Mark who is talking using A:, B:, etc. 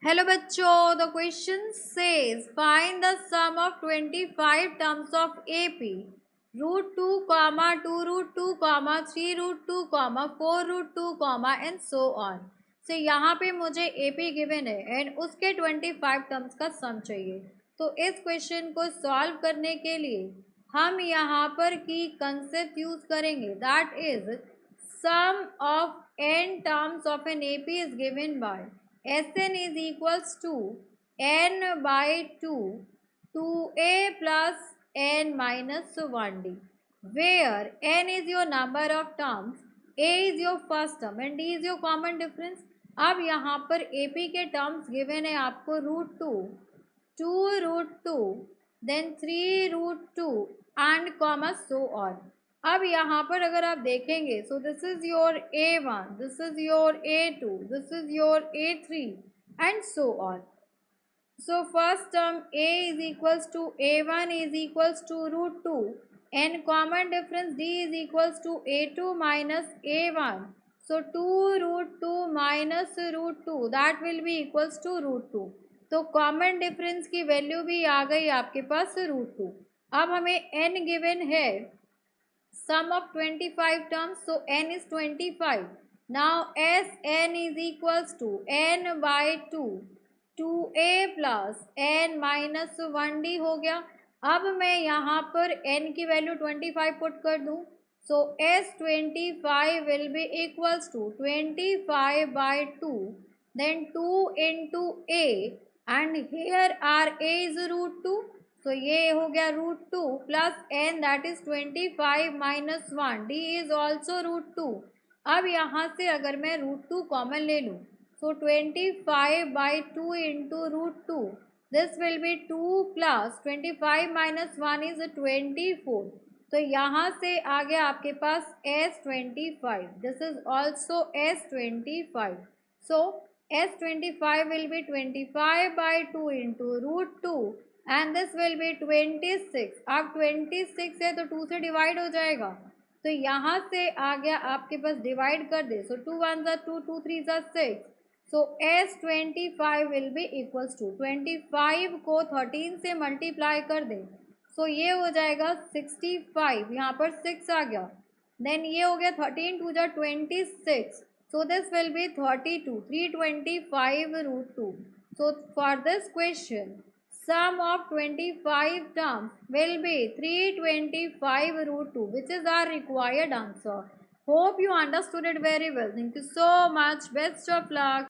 A: Hello बच्चों, the question says find the sum of 25 terms of AP √2, 2 √2, 3 √2, 4 √2, and so on. So यहाँ पे मुझे AP given है and उसके 25 टर्म्स का सम चाहिए। तो इस क्वेश्चन को सॉल्व करने के लिए हम यहाँ पर की कंसेप्ट यूज करेंगे, that is sum of n terms of an AP is given by Sn is equals to n by 2 2a plus n minus 1d, where n is your number of terms, a is your first term and d is your common difference। अब यहाँ पर AP के terms given है आपको √2, 2 √2, then 3 √2 and comma so on. अब यहाँ पर अगर आप देखेंगे, so this is your A1, this is your A2, this is your A3 and so on. So first term A is equals to A1 is equals to √2 and common difference D is equals to A2 minus A1. So 2 √2 minus √2 that will be equals to √2। तो common difference की value भी आ गई आपके पास √2। अब हमें n given है, sum of 25 terms, so n is 25। now Sn is equals to n by 2 2a plus n minus 1d हो गया। अब मैं यहाँ पर n की वैल्यू 25 पुट कर दूँ, so S25 will be equals to 25 by 2 then 2 into a and here are a is √2, so ये हो गया √2 plus n that is 25 minus 1, d is also √2। अब यहाँ से अगर मैं √2 कॉमन ले लूँ, so 25 by 2 into √2, this will be 2 plus 25 minus 1 is 24। तो यहाँ से आ गया आपके पास S25, this is also S25। so S25 will be 25 by 2 into √2 and this will be 26। अब 26 है तो 2 से डिवाइड हो जाएगा, तो यहाँ से आ गया आपके पास, डिवाइड कर दे, so 2 1 2, 2 3 6। So S25 will be equals to 25 को 13 से मल्टीप्लाई कर दें, सो ये हो जाएगा 65, यहाँ पर 6 आ गया, देन ये हो गया 13 2 26, so this will be 32 325 √2। So for this question sum of 25 terms will be 325 √2, which is our required answer। Hope you understood it very well. Thank you so much. Best of luck.